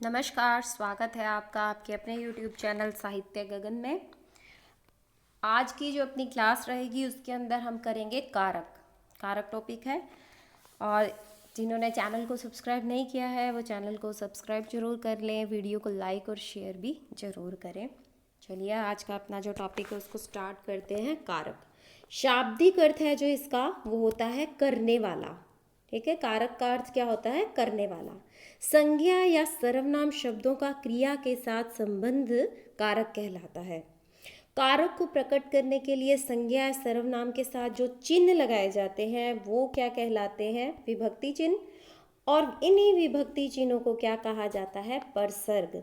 नमस्कार, स्वागत है आपका आपके अपने YouTube चैनल साहित्य गगन में। आज की जो अपनी क्लास रहेगी उसके अंदर हम करेंगे कारक। कारक टॉपिक है और जिन्होंने चैनल को सब्सक्राइब नहीं किया है वो चैनल को सब्सक्राइब जरूर कर लें, वीडियो को लाइक और शेयर भी ज़रूर करें। चलिए आज का अपना जो टॉपिक है उसको स्टार्ट करते हैं। कारक शाब्दिक अर्थ है जो इसका वो होता है करने वाला। ठीक है, कारक का अर्थ क्या होता है? करने वाला। संज्ञा या सर्वनाम शब्दों का क्रिया के साथ संबंध कारक कहलाता है। कारक को प्रकट करने के लिए संज्ञा या सर्वनाम के साथ जो चिन्ह लगाए जाते हैं वो क्या कहलाते हैं? विभक्ति चिन्ह। और इन्हीं विभक्ति चिन्हों को क्या कहा जाता है? परसर्ग।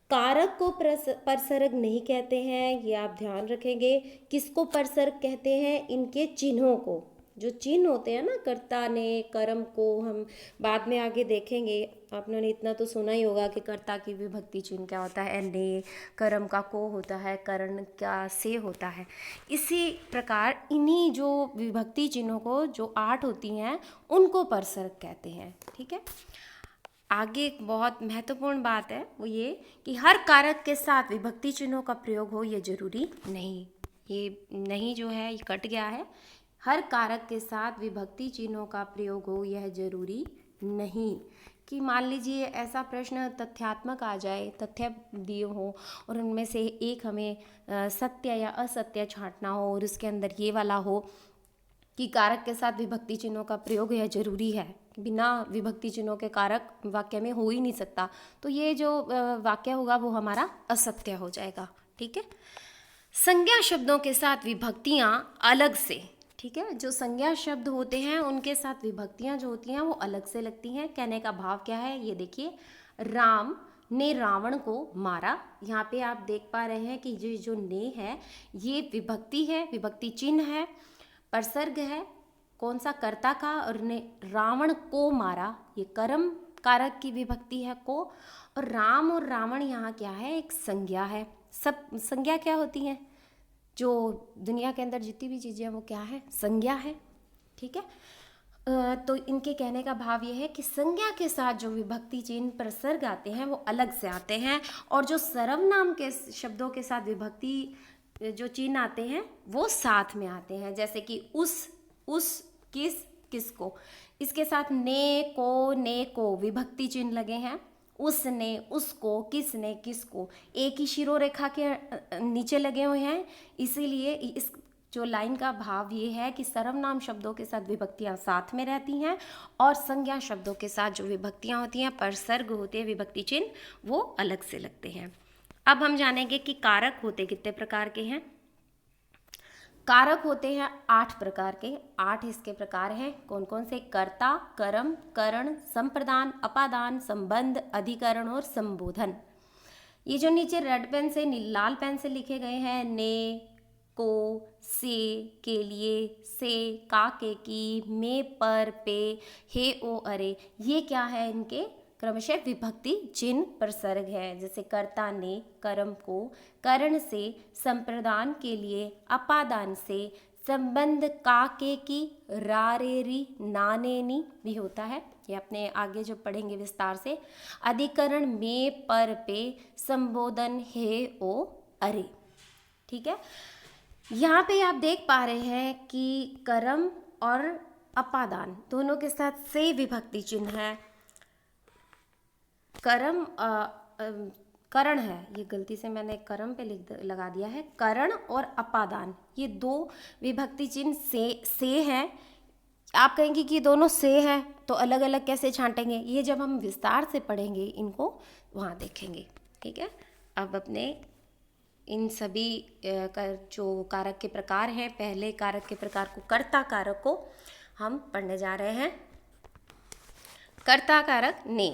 कारक को परसर्ग नहीं कहते हैं, ये आप ध्यान रखेंगे। किसको परसर्ग कहते हैं? इनके चिन्हों को। जो चिन्ह होते हैं ना, कर्ता ने, कर्म को, हम बाद में आगे देखेंगे। आपने इतना तो सुना ही होगा कि कर्ता की विभक्ति चिन्ह क्या होता है? ने। कर्म का को होता है, करण का से होता है। इसी प्रकार इन्हीं जो विभक्ति चिन्हों को, जो 8 होती हैं, उनको परसर्ग कहते हैं। ठीक है, आगे एक बहुत महत्वपूर्ण बात है वो ये कि हर कारक के साथ विभक्ति चिन्हों का प्रयोग हो ये जरूरी नहीं। ये नहीं जो है ये कट गया है। हर कारक के साथ विभक्ति चिन्हों का प्रयोग हो यह जरूरी नहीं। कि मान लीजिए ऐसा प्रश्न तथ्यात्मक आ जाए, तथ्य दिए हो और उनमें से एक हमें सत्य या असत्य छांटना हो और उसके अंदर ये वाला हो कि कारक के साथ विभक्ति चिन्हों का प्रयोग यह जरूरी है, बिना विभक्ति चिन्हों के कारक वाक्य में हो ही नहीं सकता, तो ये जो वाक्य होगा वो हमारा असत्य हो जाएगा। ठीक है, संज्ञा शब्दों के साथ विभक्तियां अलग से, ठीक है, जो संज्ञा शब्द होते हैं उनके साथ विभक्तियां जो होती हैं वो अलग से लगती हैं। कहने का भाव क्या है ये देखिए। राम ने रावण को मारा। यहाँ पे आप देख पा रहे हैं कि ये जो ने है ये विभक्ति है, विभक्ति चिन्ह है, परसर्ग है। कौन सा? कर्ता का। और ने रावण को मारा, ये कर्म कारक की विभक्ति है को। और राम और रावण यहाँ क्या है? एक संज्ञा है। सब संज्ञा क्या होती हैं? जो दुनिया के अंदर जितनी भी चीज़ें हैं वो क्या है? संज्ञा है। ठीक है, तो इनके कहने का भाव ये है कि संज्ञा के साथ जो विभक्ति चिन्ह परसर्ग आते हैं वो अलग से आते हैं और जो सर्वनाम के शब्दों के साथ विभक्ति जो चिन्ह आते हैं वो साथ में आते हैं। जैसे कि उस, किस, किसको। इसके साथ ने को विभक्ति चिन्ह लगे हैं। उसने, उसको, किसने, किसको एक ही शिरोरेखा के नीचे लगे हुए हैं। इसीलिए इस जो लाइन का भाव ये है कि सर्वनाम शब्दों के साथ विभक्तियां साथ में रहती हैं और संज्ञा शब्दों के साथ जो विभक्तियां होती हैं, परसर्ग होते हैं, विभक्ति चिन्ह, वो अलग से लगते हैं। अब हम जानेंगे कि कारक होते कितने प्रकार के हैं। कारक होते हैं 8 प्रकार के। 8 इसके प्रकार हैं। कौन कौन से? कर्ता, कर्म, करण, संप्रदान, अपादान, संबंध, अधिकरण और संबोधन। ये जो नीचे रेड पेन से, लाल पेन से लिखे गए हैं, ने, को, से, के लिए, से, का, के, की, में, पर, पे, हे, ओ, अरे, ये क्या है? इनके क्रमशः विभक्ति चिन्ह परसर्ग है। जैसे कर्ता ने, कर्म को, करण से, संप्रदान के लिए, अपादान से, संबंध का, के, की, रा, रे, री, ना, ने, नी भी होता है। ये अपने आगे जो पढ़ेंगे विस्तार से। अधिकरण में, पर, पे, संबोधन हे, ओ, अरे। ठीक है, यहाँ पे आप देख पा रहे हैं कि कर्म और अपादान दोनों के साथ से विभक्ति चिन्ह है। कर्म करण है, ये गलती से मैंने कर्म पे लगा दिया है। करण और अपादान ये दो विभक्ति चिन्ह से हैं। आप कहेंगे कि दोनों से है तो अलग अलग कैसे छांटेंगे? ये जब हम विस्तार से पढ़ेंगे इनको वहाँ देखेंगे। ठीक है, अब अपने इन सभी जो कारक के प्रकार हैं, पहले कारक के प्रकार को, कर्ता कारक को हम पढ़ने जा रहे हैं। कर्ता कारक ने।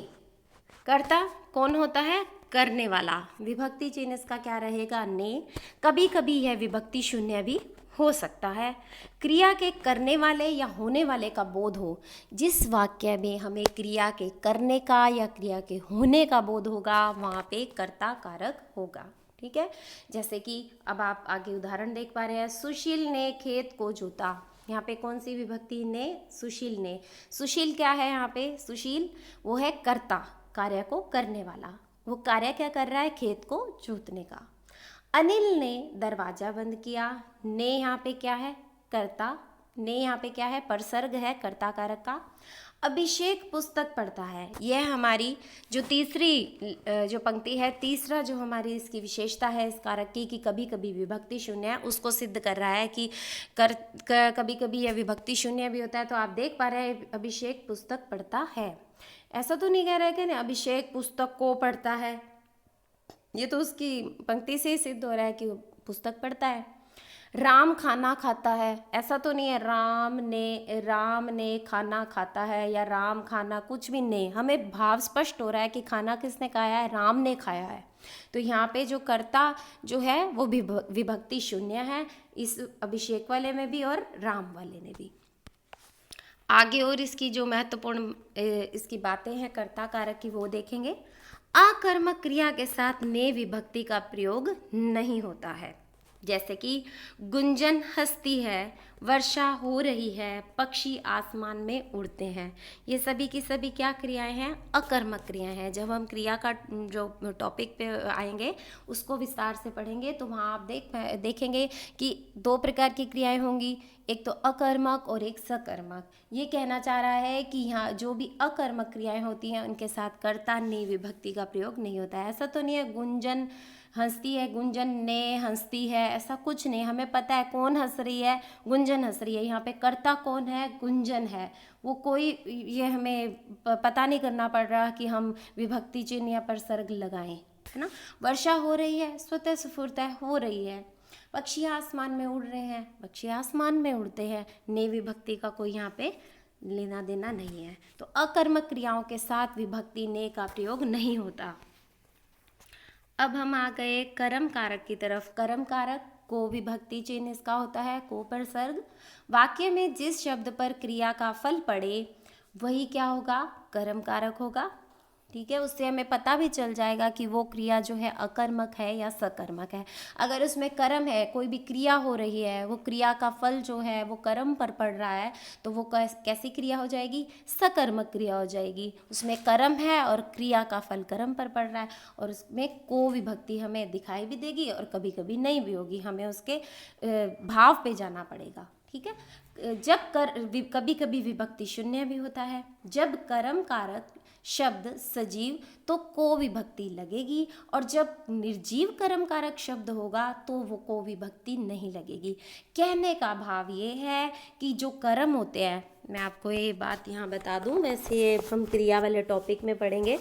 कर्ता कौन होता है? करने वाला। विभक्ति चिन्ह इसका क्या रहेगा? ने। कभी कभी यह विभक्ति शून्य भी हो सकता है। क्रिया के करने वाले या होने वाले का बोध हो। जिस वाक्य में हमें क्रिया के करने का या क्रिया के होने का बोध होगा वहाँ पे कर्ता कारक होगा। ठीक है, जैसे कि अब आप आगे उदाहरण देख पा रहे हैं। सुशील ने खेत को जोता। यहाँ पे कौन सी विभक्ति? ने। सुशील ने। सुशील क्या है यहाँ पे? सुशील वो है कर्ता, कार्य को करने वाला। वो कार्य क्या कर रहा है? खेत को जोतने का। अनिल ने दरवाजा बंद किया। ने यहाँ पे क्या है? कर्ता। ने यहाँ पे क्या है? परसर्ग है कर्ता कारक का। अभिषेक पुस्तक पढ़ता है। यह हमारी जो तीसरी जो पंक्ति है, तीसरा जो हमारी इसकी विशेषता है इस कारक की कि कभी कभी विभक्ति शून्य है, उसको सिद्ध कर रहा है कि कभी कभी यह विभक्ति शून्य भी होता है। तो आप देख पा रहे हैं अभिषेक पुस्तक पढ़ता है। ऐसा तो नहीं कह रहा है कि नहीं अभिषेक पुस्तक को पढ़ता है, ये तो उसकी पंक्ति से ही सिद्ध हो रहा है कि वो पुस्तक पढ़ता है। राम खाना खाता है, ऐसा तो नहीं है राम ने खाना खाता है या राम खाना, कुछ भी नहीं। हमें भाव स्पष्ट हो रहा है कि खाना किसने खाया है? राम ने खाया है। तो यहाँ पे जो कर्ता जो है वो विभक्ति शून्य है, इस अभिषेक वाले में भी और राम वाले में भी। आगे और इसकी जो महत्वपूर्ण इसकी बातें हैं कर्ता कारक की वो देखेंगे। आकर्मक क्रिया के साथ ने विभक्ति का प्रयोग नहीं होता है, जैसे कि गुंजन हंसती है, वर्षा हो रही है, पक्षी आसमान में उड़ते हैं। ये सभी की सभी क्या क्रियाएं हैं? अकर्मक क्रियाएं हैं। जब हम क्रिया का जो टॉपिक पे आएंगे उसको विस्तार से पढ़ेंगे तो वहाँ आप देखेंगे कि दो प्रकार की क्रियाएं होंगी, एक तो अकर्मक और एक सकर्मक। ये कहना चाह रहा है कि यहाँ जो भी अकर्मक क्रियाएं होती हैं उनके साथ कर्ता ने विभक्ति का प्रयोग नहीं होता है। ऐसा तो नहीं है गुंजन हंसती है, गुंजन ने हंसती है, ऐसा कुछ नहीं। हमें पता है कौन हंस रही है? गुंजन हंस रही है। यहाँ पे कर्ता कौन है? गुंजन है। वो कोई ये हमें पता नहीं करना पड़ रहा कि हम विभक्ति चिन्ह या परसर्ग लगाएं, है ना। वर्षा हो रही है, स्वतः स्फूर्त है, हो रही है। पक्षी आसमान में उड़ रहे हैं, पक्षी आसमान में उड़ते हैं। ने विभक्ति का कोई यहाँ पे लेना देना नहीं है। तो अकर्मक क्रियाओं के साथ विभक्ति ने का प्रयोग नहीं होता। अब हम आ गए कर्म कारक की तरफ। कर्म कारक को विभक्ति चिन्ह इसका होता है को परसर्ग। वाक्य में जिस शब्द पर क्रिया का फल पड़े वही क्या होगा? कर्म कारक होगा। ठीक है, उससे हमें पता भी चल जाएगा कि वो क्रिया जो है अकर्मक है या सकर्मक है। अगर उसमें कर्म है, कोई भी क्रिया हो रही है, वो क्रिया का फल जो है वो कर्म पर पड़ रहा है, तो वो कैसी क्रिया हो जाएगी? सकर्मक क्रिया हो जाएगी। उसमें कर्म है और क्रिया का फल कर्म पर पड़ रहा है, और उसमें को विभक्ति हमें दिखाई भी देगी और कभी कभी नहीं भी होगी। हमें उसके भाव पे जाना पड़ेगा। ठीक है, जब कभी कभी विभक्ति शून्य भी होता है। जब कर्म कारक शब्द सजीव तो को विभक्ति लगेगी, और जब निर्जीव कर्म कारक शब्द होगा तो वो को विभक्ति नहीं लगेगी। कहने का भाव ये है कि जो कर्म होते हैं, मैं आपको ये बात यहाँ बता दूँ, वैसे ये हम क्रिया वाले टॉपिक में पढ़ेंगे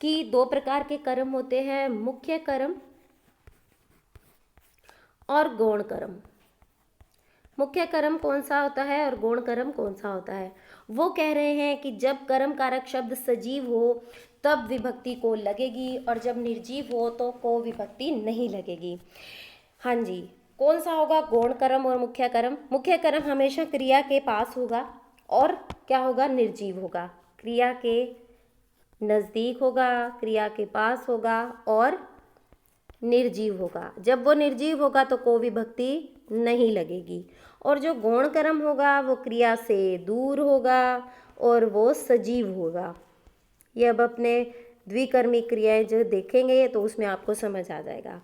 कि दो प्रकार के कर्म होते हैं, मुख्य कर्म और गौण कर्म। मुख्य कर्म कौन सा होता है और गौण कर्म कौन सा होता है? वो कह रहे हैं कि जब कर्म कारक शब्द सजीव हो तब विभक्ति को लगेगी, और जब निर्जीव हो तो को विभक्ति नहीं लगेगी। हाँ जी, कौन सा होगा? गौण कर्म और मुख्य कर्म। मुख्य कर्म हमेशा क्रिया के पास होगा और क्या होगा? निर्जीव होगा। क्रिया के नज़दीक होगा, क्रिया के पास होगा और निर्जीव होगा। जब वो निर्जीव होगा तो को विभक्ति नहीं लगेगी। और जो गौण कर्म होगा वो क्रिया से दूर होगा और वो सजीव होगा। ये अब अपने द्विकर्मी क्रियाएं जो देखेंगे तो उसमें आपको समझ आ जाएगा।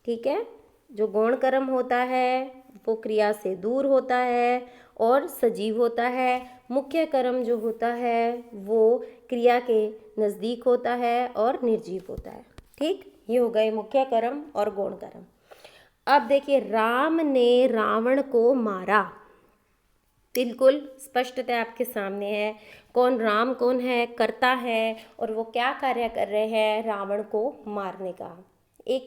ठीक है, जो गौण कर्म होता है वो क्रिया से दूर होता है और सजीव होता है। मुख्य कर्म जो होता है वो क्रिया के नज़दीक होता है और निर्जीव होता है। ठीक, ये हो गए मुख्य कर्म और गौण कर्म। अब देखिए, राम ने रावण को मारा। बिल्कुल स्पष्टता आपके सामने है। कौन राम कौन है? कर्ता है, और वो क्या कार्य कर रहे हैं? रावण को मारने का। एक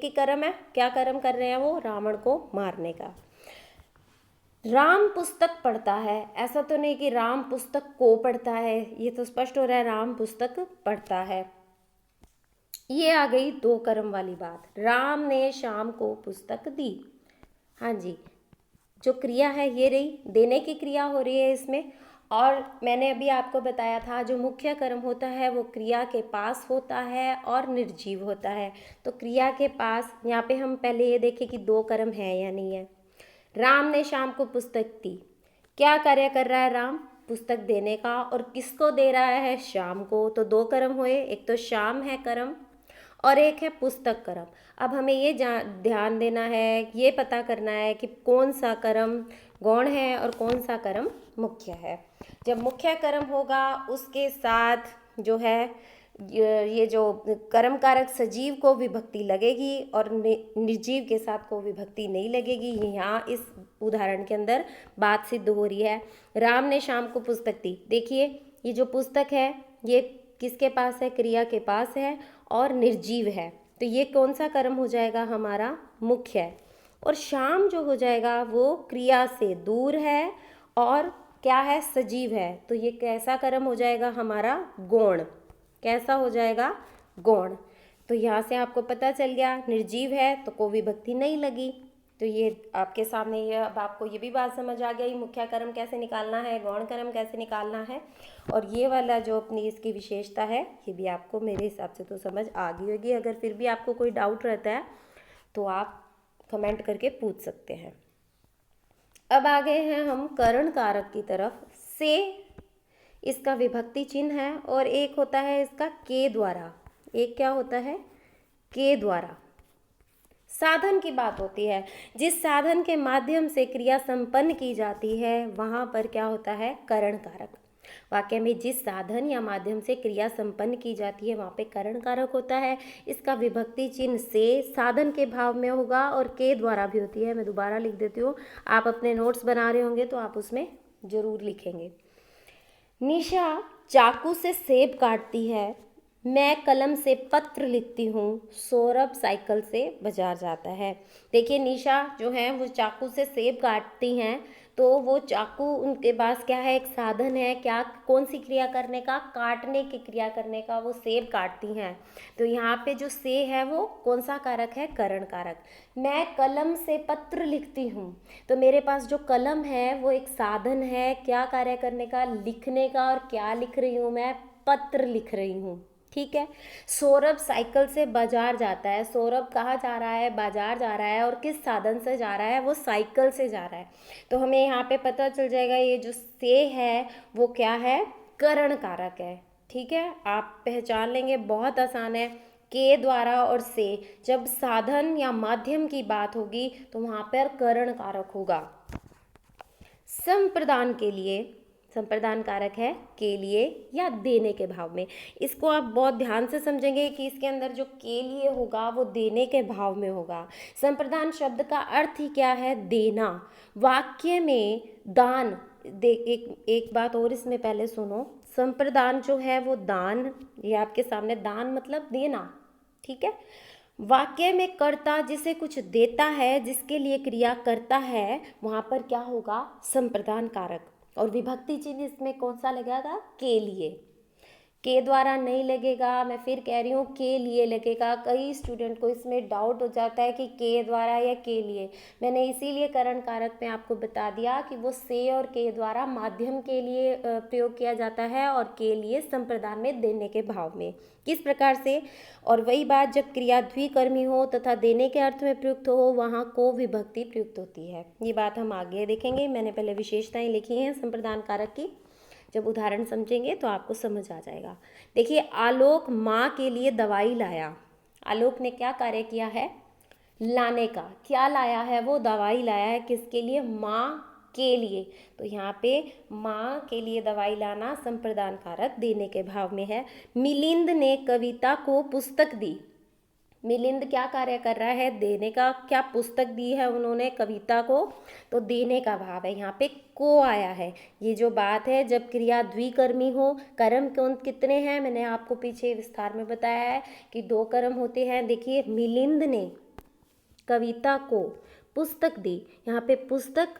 ही कर्म है। क्या कर्म कर रहे हैं वो? रावण को मारने का। राम पुस्तक पढ़ता है, ऐसा तो नहीं कि राम पुस्तक को पढ़ता है, ये तो स्पष्ट हो रहा है राम पुस्तक पढ़ता है। ये आ गई दो कर्म वाली बात। राम ने शाम को पुस्तक दी। हाँ जी, जो क्रिया है ये रही, देने की क्रिया हो रही है इसमें। और मैंने अभी आपको बताया था जो मुख्य कर्म होता है वो क्रिया के पास होता है और निर्जीव होता है। तो क्रिया के पास, यहाँ पे हम पहले ये देखें कि दो कर्म है या नहीं है। राम ने शाम को पुस्तक दी। क्या कार्य कर रहा है राम? पुस्तक देने का। और किसको दे रहा है? शाम को। तो दो कर्म हुए, एक तो शाम है कर्म और एक है पुस्तक कर्म। अब हमें ये ध्यान देना है, ये पता करना है कि कौन सा कर्म गौण है और कौन सा कर्म मुख्य है। जब मुख्य कर्म होगा उसके साथ जो है ये जो कर्म कारक सजीव को विभक्ति लगेगी और निर्जीव के साथ को विभक्ति नहीं लगेगी। यहाँ इस उदाहरण के अंदर बात सिद्ध हो रही है। राम ने शाम को पुस्तक दी। देखिए ये जो पुस्तक है ये किसके पास है, क्रिया के पास है और निर्जीव है, तो ये कौन सा कर्म हो जाएगा, हमारा मुख्य है। और शाम जो हो जाएगा वो क्रिया से दूर है और क्या है, सजीव है, तो ये कैसा कर्म हो जाएगा, हमारा गौण। कैसा हो जाएगा, गौण। तो यहाँ से आपको पता चल गया निर्जीव है तो को विभक्ति नहीं लगी। तो ये आपके सामने ये अब आपको ये भी बात समझ आ गई मुख्य कर्म कैसे निकालना है, गौण कर्म कैसे निकालना है। और ये वाला जो अपनी इसकी विशेषता है ये भी आपको मेरे हिसाब से तो समझ आ गई होगी। अगर फिर भी आपको कोई डाउट रहता है तो आप कमेंट करके पूछ सकते हैं। अब आ गए हैं हम करण कारक की तरफ। से इसका विभक्ति चिन्ह है और एक होता है इसका के द्वारा। एक क्या होता है, के द्वारा। साधन की बात होती है, जिस साधन के माध्यम से क्रिया संपन्न की जाती है वहाँ पर क्या होता है, करण कारक। वाक्य में जिस साधन या माध्यम से क्रिया संपन्न की जाती है वहाँ पे करण कारक होता है। इसका विभक्ति चिन्ह से साधन के भाव में होगा और के द्वारा भी होती है। मैं दोबारा लिख देती हूँ, आप अपने नोट्स बना रहे होंगे तो आप उसमें जरूर लिखेंगे। निशा चाकू से सेब काटती है, मैं कलम से पत्र लिखती हूँ, सौरभ साइकिल से बाजार जाता है। देखिए निशा जो है वो चाकू से सेब काटती हैं, तो वो चाकू उनके पास क्या है, एक साधन है, क्या, कौन सी क्रिया करने का, काटने की क्रिया करने का, वो सेब काटती हैं। तो यहाँ पे जो से है वो कौन सा कारक है, करण कारक। मैं कलम से पत्र लिखती हूँ, तो मेरे पास जो कलम है वो एक साधन है, क्या कार्य करने का, लिखने का। और क्या लिख रही हूँ मैं, पत्र लिख रही हूँ, ठीक है। सौरभ साइकिल से बाजार जाता है, सौरभ कहाँ जा रहा है, बाजार जा रहा है, और किस साधन से जा रहा है, वो साइकिल से जा रहा है। तो हमें यहाँ पे पता चल जाएगा ये जो से है वो क्या है, करण कारक है, ठीक है। आप पहचान लेंगे, बहुत आसान है। के द्वारा और से, जब साधन या माध्यम की बात होगी तो वहाँ पर करण कारक होगा। संप्रदान के लिए, संप्रदान कारक है के लिए या देने के भाव में। इसको आप बहुत ध्यान से समझेंगे कि इसके अंदर जो के लिए होगा वो देने के भाव में होगा। संप्रदान शब्द का अर्थ ही क्या है, देना। वाक्य में दान, एक बात और इसमें पहले सुनो, संप्रदान जो है वो दान, ये आपके सामने दान मतलब देना, ठीक है। वाक्य में कर्ता जिसे कुछ देता है, जिसके लिए क्रिया करता है, वहाँ पर क्या होगा, संप्रदान कारक। और विभक्ति चिन्ह इसमें कौन सा लगेगा, के लिए। के द्वारा नहीं लगेगा, मैं फिर कह रही हूँ के लिए लगेगा। कई स्टूडेंट को इसमें डाउट हो जाता है कि के द्वारा या के लिए। मैंने इसीलिए करण कारक में आपको बता दिया कि वो से और के द्वारा माध्यम के लिए प्रयोग किया जाता है और के लिए संप्रदान में देने के भाव में। किस प्रकार से, और वही बात जब क्रिया द्विकर्मी हो तथा देने के अर्थ में प्रयुक्त हो वहाँ को विभक्ति प्रयुक्त होती है। ये बात हम आगे देखेंगे। मैंने पहले विशेषताएं लिखी हैं संप्रदान कारक की, जब उदाहरण समझेंगे तो आपको समझ आ जाएगा। देखिए आलोक माँ के लिए दवाई लाया। आलोक ने क्या कार्य किया है, लाने का। क्या लाया है, वो दवाई लाया है, किसके लिए, माँ के लिए। तो यहाँ पे माँ के लिए दवाई लाना संप्रदान कारक देने के भाव में है। मिलिंद ने कविता को पुस्तक दी। मिलिंद क्या कार्य कर रहा है, देने का। क्या पुस्तक दी है उन्होंने, कविता को, तो देने का भाव है। यहाँ पे को आया है। ये जो बात है जब क्रिया द्विकर्मी हो, कर्म कौन कितने हैं, मैंने आपको पीछे विस्तार में बताया है कि 2 कर्म होते हैं। देखिए मिलिंद ने कविता को पुस्तक दी, यहाँ पे पुस्तक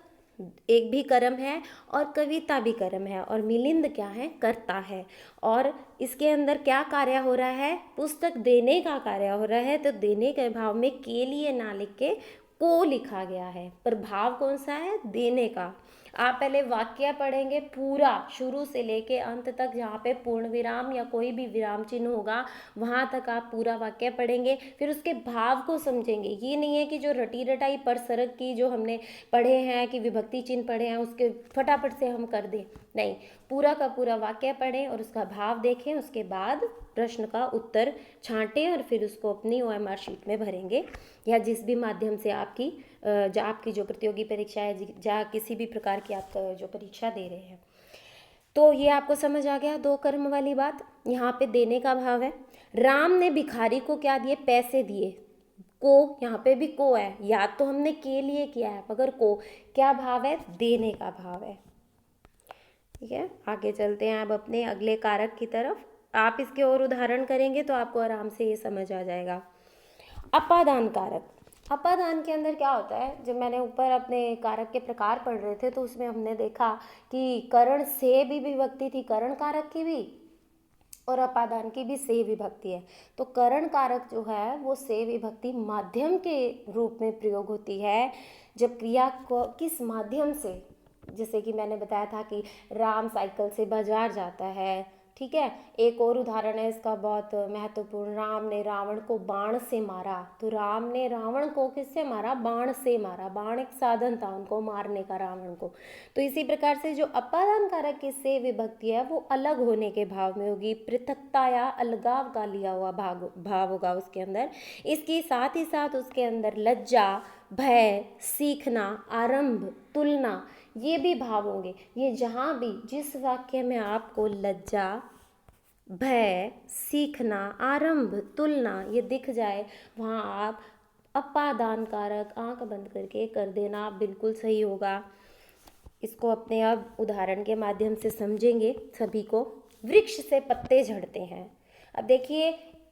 एक भी कर्म है और कविता भी कर्म है और मिलिंद क्या है, कर्ता है। और इसके अंदर क्या कार्य हो रहा है, पुस्तक देने का कार्य हो रहा है। तो देने के भाव में के लिए ना लिख के को लिखा गया है, पर भाव कौन सा है, देने का। आप पहले वाक्य पढ़ेंगे पूरा शुरू से लेके अंत तक, जहाँ पे पूर्ण विराम या कोई भी विराम चिन्ह होगा वहाँ तक आप पूरा वाक्य पढ़ेंगे, फिर उसके भाव को समझेंगे। ये नहीं है कि जो रटी रटाई पर सरक की जो हमने पढ़े हैं कि विभक्ति चिन्ह पढ़े हैं उसके फटाफट से हम कर दें, नहीं, पूरा का पूरा वाक्य पढ़ें और उसका भाव देखें, उसके बाद प्रश्न का उत्तर छांटें और फिर उसको अपनी OMR शीट में भरेंगे, या जिस भी माध्यम से आपकी जो प्रतियोगी परीक्षा है, या किसी भी प्रकार की आप जो परीक्षा दे रहे हैं। तो ये आपको समझ आ गया दो कर्म वाली बात। यहाँ पे देने का भाव है। राम ने भिखारी को क्या दिए? पैसे दिए। को, यहाँ पे भी को है, याद तो हमने के लिए किया है, मगर को क्या भाव है? देने का भाव है। ठीक है, आगे चलते हैं अब अपने अगले कारक की तरफ। आप इसके और उदाहरण करेंगे तो आपको आराम से ये समझ आ जाएगा। अपादान कारक। अपादान के अंदर क्या होता है? जब मैंने ऊपर अपने कारक के प्रकार पढ़ रहे थे तो उसमें हमने देखा कि करण से भी विभक्ति थी, करण कारक की भी, और अपादान की भी से विभक्ति है। तो करण कारक जो है वो से विभक्ति माध्यम के रूप में प्रयोग होती है जब क्रिया को किस माध्यम से, जैसे कि मैंने बताया था कि राम साइकिल से बाजार जाता है। ठीक है, एक और उदाहरण है इसका बहुत महत्वपूर्ण, राम ने रावण को बाण से मारा। तो राम ने रावण को किससे मारा? बाण से मारा। बाण एक साधन था उनको मारने का, रावण को। तो इसी प्रकार से जो अपादान कारक की से विभक्ति है वो अलग होने के भाव में होगी, पृथकता या अलगाव का लिया हुआ भाव होगा उसके अंदर। इसके साथ ही साथ उसके अंदर लज्जा, भय, सीखना, आरंभ, तुलना, ये भी भाव होंगे। ये जहाँ भी जिस वाक्य में आपको लज्जा, भय, सीखना, आरंभ, तुलना ये दिख जाए, वहाँ आप अपादान कारक आंख बंद करके कर देना बिल्कुल सही होगा। इसको अपने अब उदाहरण के माध्यम से समझेंगे सभी को। वृक्ष से पत्ते झड़ते हैं। अब देखिए,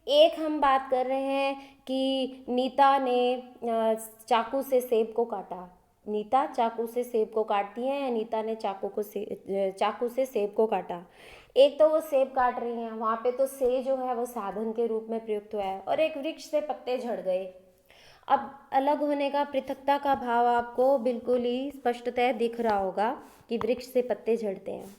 एक हम बात कर रहे हैं कि नीता ने चाकू से सेब को काटा। नीता चाकू से सेब को काटती है, या नीता ने चाकू से सेब को काटा। एक तो वो सेब काट रही हैं, वहाँ पे तो से जो है वो साधन के रूप में प्रयुक्त हुआ है, और एक वृक्ष से पत्ते झड़ गए। अब अलग होने का, पृथकता का भाव आपको बिल्कुल ही स्पष्टतः दिख रहा होगा कि वृक्ष से पत्ते झड़ते हैं।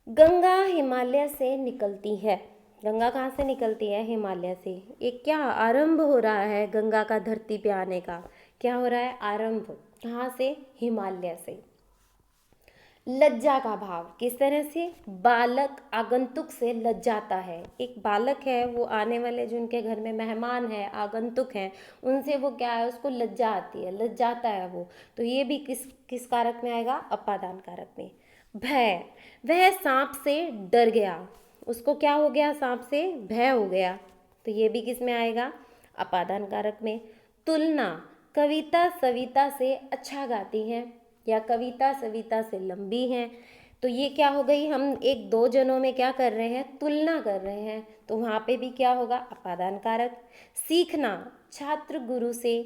गंगा हिमालय से निकलती है। गंगा कहाँ से निकलती है? हिमालय से। एक क्या आरंभ हो रहा है गंगा का धरती पे आने का? क्या हो रहा है? आरंभ। कहाँ से? हिमालय से। लज्जा का भाव किस तरह से? बालक आगंतुक से लज्जाता है। एक बालक है, वो आने वाले जो उनके घर में मेहमान है, आगंतुक हैं, उनसे वो क्या है? उसको लज्जा आती है, लज्जाता है वो। तो ये भी किस कारक में आएगा? अपादान कारक में। भय, वह सांप से डर गया। उसको क्या हो गया? सांप से भय हो गया। तो ये भी किस में आएगा? अपादान कारक में। तुलना, कविता सविता से अच्छा गाती हैं, या कविता सविता से लंबी हैं। तो ये क्या हो गई? हम एक दो जनों में क्या कर रहे हैं? तुलना कर रहे हैं। तो वहाँ पे भी क्या होगा? अपादान कारक। सीखना, छात्र गुरु से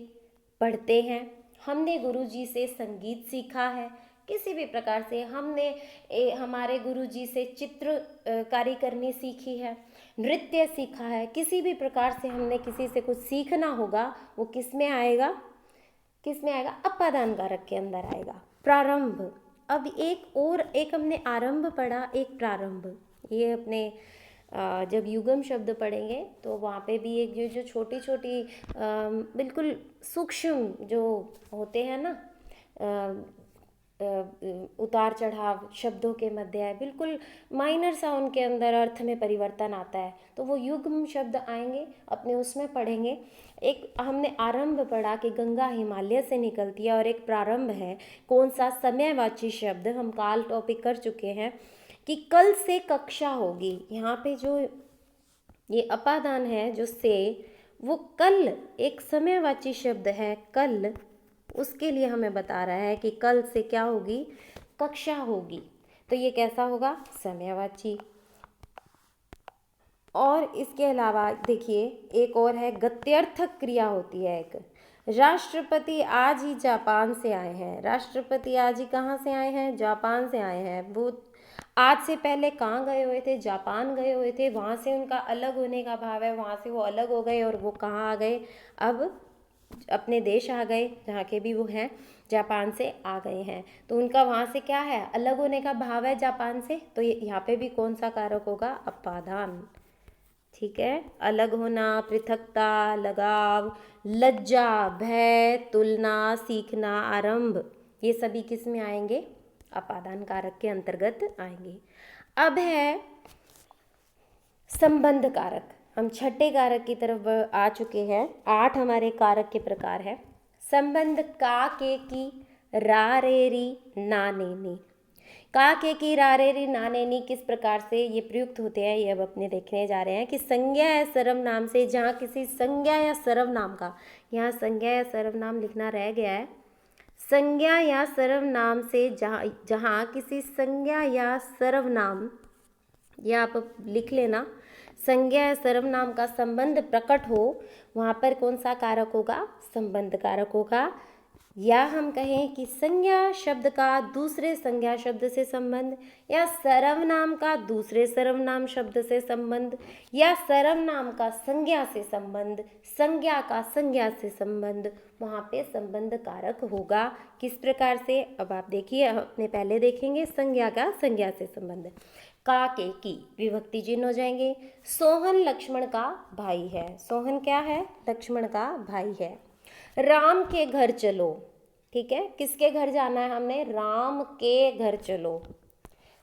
पढ़ते हैं। हमने गुरु जी से संगीत सीखा है। किसी भी प्रकार से हमने हमारे गुरु जी से चित्रकारी करनी सीखी है, नृत्य सीखा है। किसी भी प्रकार से हमने किसी से कुछ सीखना होगा, वो किस में आएगा? किस में आएगा? अपादान कारक के अंदर आएगा। प्रारंभ। अब एक हमने आरंभ पढ़ा, एक प्रारंभ। ये अपने जब युगम शब्द पढ़ेंगे तो वहाँ पे भी एक जो छोटी छोटी बिल्कुल सूक्ष्म जो होते हैं ना, उतार चढ़ाव शब्दों के मध्य है, बिल्कुल माइनर सा उनके अंदर अर्थ में परिवर्तन आता है, तो वो युग्म शब्द आएंगे, अपने उसमें पढ़ेंगे। एक हमने आरंभ पढ़ा कि गंगा हिमालय से निकलती है, और एक प्रारंभ है कौन सा? समयवाची शब्द। हम काल टॉपिक कर चुके हैं कि कल से कक्षा होगी। यहाँ पे जो ये अपादान है जो से, वो कल एक समयवाची शब्द है, कल, उसके लिए हमें बता रहा है कि कल से क्या होगी? कक्षा होगी। तो ये कैसा होगा? समयवाची। और इसके अलावा देखिए एक और है, गत्यर्थक क्रिया होती है एक। राष्ट्रपति आज ही जापान से आए हैं। राष्ट्रपति आज ही कहाँ से आए हैं? जापान से आए हैं। वो आज से पहले कहाँ गए हुए थे? जापान गए हुए थे। वहाँ से उनका अलग होने का भाव है, वहाँ से वो अलग हो गए और वो कहाँ आ गए? अब अपने देश आ गए, जहाँ के भी वो हैं, जापान से आ गए हैं। तो उनका वहाँ से क्या है? अलग होने का भाव है जापान से। तो यहाँ पे भी कौन सा कारक होगा? अपादान। ठीक है, अलग होना, पृथकता, लगाव, लज्जा, भय, तुलना, सीखना, आरंभ, ये सभी किस में आएंगे? अपादान कारक के अंतर्गत आएंगे। अब है संबंध कारक। हम छठे कारक की तरफ आ चुके हैं। 8 हमारे कारक के प्रकार है। संबंध का, के, की, रा, रे, री, ना, ने, नी। का, के, की, रा, रे, री, ना, ने, नी किस प्रकार से ये प्रयुक्त होते हैं, ये अब अपने देखने जा रहे हैं कि संज्ञा या सर्वनाम से, जहाँ किसी संज्ञा या सर्वनाम का, यहाँ संज्ञा या सर्वनाम लिखना रह गया है, संज्ञा या सर्वनाम से जहाँ किसी संज्ञा या सर्वनाम, या आप लिख लेना, संज्ञा या सर्वनाम का संबंध प्रकट हो, वहाँ पर कौन सा कारक होगा, संबंध कारक होगा। या हम कहें कि संज्ञा शब्द का दूसरे संज्ञा शब्द से संबंध, या सर्वनाम का दूसरे सर्वनाम शब्द से संबंध, या सर्वनाम का संज्ञा से संबंध, संज्ञा का संज्ञा से संबंध, वहाँ पे संबंध कारक होगा। किस प्रकार से, अब आप देखिए, अपने पहले देखेंगे संज्ञा का संज्ञा से संबंध। का, के, की विभक्ति चिन्ह हो जाएंगे। सोहन लक्ष्मण का भाई है। सोहन क्या है, लक्ष्मण का भाई है। राम के घर चलो, ठीक है, किसके घर जाना है हमने, राम के घर चलो।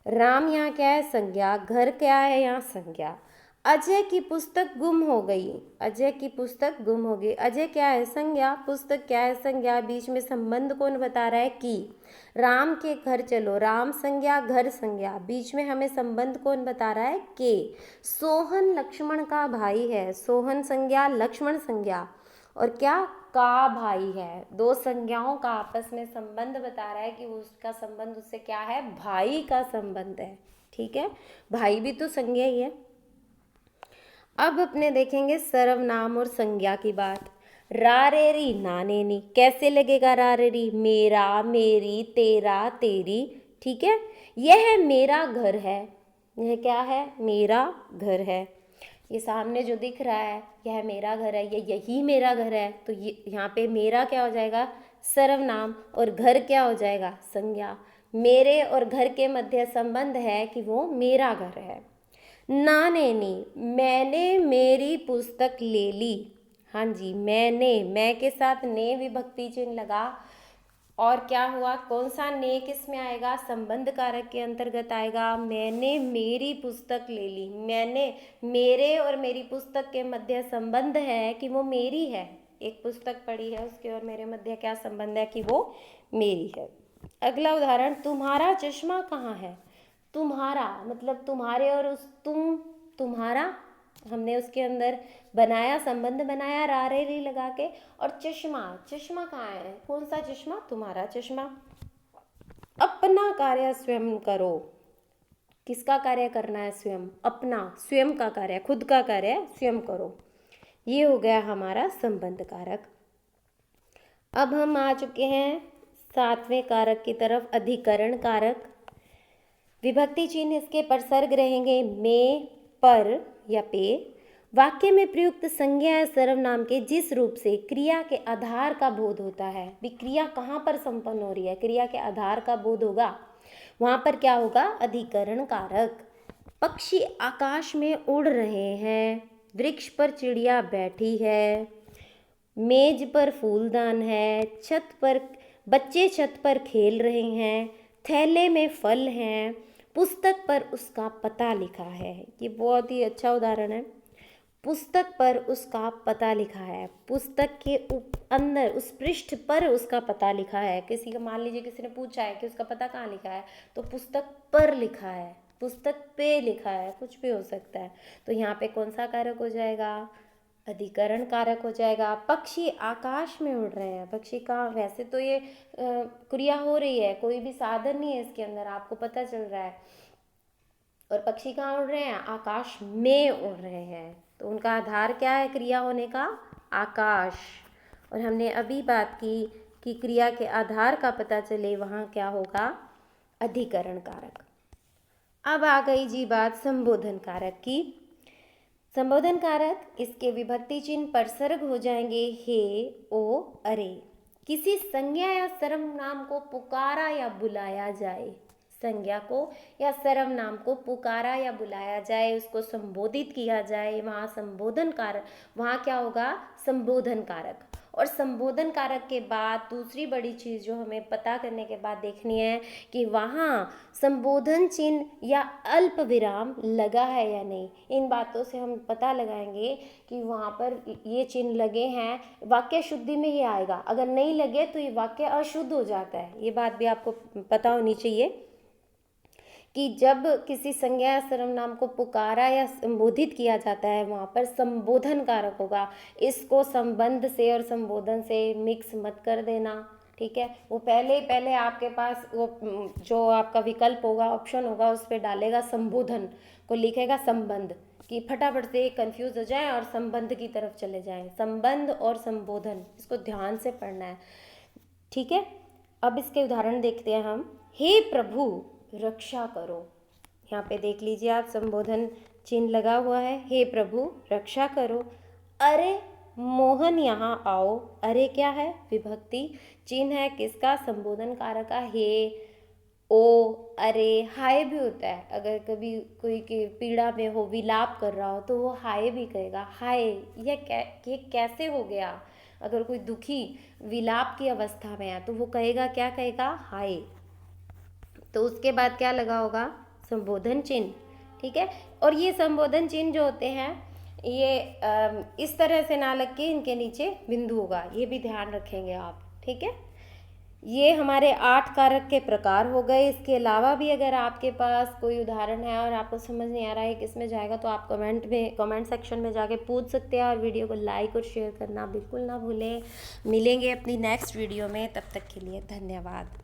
राम यहाँ क्या है, संज्ञा, घर क्या है यहाँ संज्ञा। अजय की पुस्तक गुम हो गई। अजय की पुस्तक गुम हो गई। अजय क्या है, संज्ञा, पुस्तक क्या है संज्ञा। बीच में संबंध कौन बता रहा है, की। राम के घर चलो, राम संज्ञा, घर संज्ञा, बीच में हमें संबंध कौन बता रहा है, के। सोहन लक्ष्मण का भाई है। सोहन संज्ञा, लक्ष्मण संज्ञा, और क्या, का भाई है। दो संज्ञाओं का आपस में संबंध बता रहा है कि उसका संबंध उससे क्या है, भाई का संबंध है। ठीक है, भाई भी तो संज्ञा ही है। अब अपने देखेंगे सर्वनाम और संज्ञा की बात। रा, रे, री, ना, ने, नी कैसे लगेगा, रा, रे, री, मेरा, मेरी, तेरा, तेरी। ठीक है, यह मेरा घर है। यह क्या है, मेरा घर है। ये सामने जो दिख रहा है, यह मेरा घर है, यही मेरा घर है, तो ये यहाँ पे मेरा क्या हो जाएगा, सर्वनाम, और घर क्या हो जाएगा, संज्ञा। मेरे और घर के मध्य संबंध है कि वो मेरा घर है। ना, ने, नी, मैंने मेरी पुस्तक ले ली। हाँ जी, मैंने, मैं के साथ ने विभक्ति चिन्ह लगा, और क्या हुआ, कौन सा ने किस में आएगा, संबंध कारक के अंतर्गत आएगा। मैंने मेरी पुस्तक ले ली। मैंने, मेरे और मेरी पुस्तक के मध्य संबंध है कि वो मेरी है। एक पुस्तक पढ़ी है, उसके और मेरे मध्य क्या संबंध है, कि वो मेरी है। अगला उदाहरण, तुम्हारा चश्मा कहाँ है। तुम्हारा मतलब तुम्हारे, और उस तुम्हारा, हमने उसके अंदर बनाया, संबंध बनाया, रा, रे, री लगा के। और चश्मा, चश्मा कहाँ है, कौन सा चश्मा, तुम्हारा चश्मा। अपना कार्य स्वयं करो। किसका कार्य करना है, स्वयं, अपना, स्वयं का कार्य, खुद का कार्य स्वयं करो। ये हो गया हमारा संबंध कारक। अब हम आ चुके हैं 7वें कारक की तरफ, अधिकरण कारक। विभक्ति चिन्ह इसके परसर्ग रहेंगे में, पर या पे। वाक्य में प्रयुक्त संज्ञा या सर्वनाम के जिस रूप से क्रिया के आधार का बोध होता है, भी क्रिया कहाँ पर संपन्न हो रही है, क्रिया के आधार का बोध होगा, वहाँ पर क्या होगा, अधिकरण कारक। पक्षी आकाश में उड़ रहे हैं। वृक्ष पर चिड़िया बैठी है। मेज पर फूलदान है। छत पर बच्चे छत पर खेल रहे हैं। थैले में फल हैं। पुस्तक पर उसका पता लिखा है। ये बहुत ही अच्छा उदाहरण है। पुस्तक पर उसका पता लिखा है। पुस्तक के अंदर उस पृष्ठ पर उसका पता लिखा है। किसी का, मान लीजिए किसी ने पूछा है कि उसका पता कहाँ लिखा है, तो पुस्तक पर लिखा है, पुस्तक पे लिखा है, कुछ भी हो सकता है। तो यहाँ पे कौन सा कारक हो जाएगा, अधिकरण कारक हो जाएगा। पक्षी आकाश में उड़ रहे हैं। पक्षी का, वैसे तो ये क्रिया हो रही है, कोई भी साधन नहीं है इसके अंदर, आपको पता चल रहा है। और पक्षी कहाँ उड़ रहे हैं, आकाश में उड़ रहे हैं, तो उनका आधार क्या है क्रिया होने का, आकाश। और हमने अभी बात की कि क्रिया के आधार का पता चले, वहाँ क्या होगा, अधिकरण कारक। अब आ गई जी बात संबोधन कारक की। संबोधन कारक, इसके विभक्ति चिन्ह परसर्ग हो जाएंगे हे, ओ, अरे। किसी संज्ञा या सर्वनाम को पुकारा या बुलाया जाए, संज्ञा को या सर्वनाम को पुकारा या बुलाया जाए, उसको संबोधित किया जाए, वहाँ संबोधन कारक, वहाँ क्या होगा, संबोधन कारक। और संबोधन कारक के बाद दूसरी बड़ी चीज़ जो हमें पता करने के बाद देखनी है कि वहाँ संबोधन चिन्ह या अल्प विराम लगा है या नहीं। इन बातों से हम पता लगाएंगे कि वहाँ पर ये चिन्ह लगे हैं, वाक्य शुद्धि में ये आएगा। अगर नहीं लगे तो ये वाक्य अशुद्ध हो जाता है। ये बात भी आपको पता होनी चाहिए कि जब किसी संज्ञा या सर्वनाम को पुकारा या संबोधित किया जाता है वहाँ पर संबोधन कारक होगा। इसको संबंध से और संबोधन से मिक्स मत कर देना, ठीक है। वो पहले आपके पास वो जो आपका विकल्प होगा, ऑप्शन होगा, उस पर डालेगा संबोधन को, लिखेगा संबंध, कि फटाफट से कंफ्यूज हो जाए और संबंध की तरफ चले जाएं। संबंध और संबोधन, इसको ध्यान से पढ़ना है, ठीक है। अब इसके उदाहरण देखते हैं हम। हे प्रभु रक्षा करो, यहाँ पे देख लीजिए आप, संबोधन चिन्ह लगा हुआ है, हे प्रभु रक्षा करो। अरे मोहन यहाँ आओ, अरे क्या है, विभक्ति चिन्ह है किसका, संबोधन कारक का। हे, ओ, अरे, हाय भी होता है। अगर कभी कोई के पीड़ा में हो, विलाप कर रहा हो, तो वो हाय भी कहेगा, हाय ये कैसे हो गया। अगर कोई दुखी विलाप की अवस्था में है तो वो कहेगा, क्या कहेगा, हाय। तो उसके बाद क्या लगा होगा, संबोधन चिन्ह, ठीक है। और ये संबोधन चिन्ह जो होते हैं ये इस तरह से ना लग के इनके नीचे बिंदु होगा, ये भी ध्यान रखेंगे आप, ठीक है। ये हमारे 8 कारक के प्रकार हो गए। इसके अलावा भी अगर आपके पास कोई उदाहरण है और आपको समझ नहीं आ रहा है किस में जाएगा, तो आप कमेंट सेक्शन में जाके पूछ सकते हैं। और वीडियो को लाइक और शेयर करना बिल्कुल ना भूलें। मिलेंगे अपनी नेक्स्ट वीडियो में, तब तक के लिए धन्यवाद।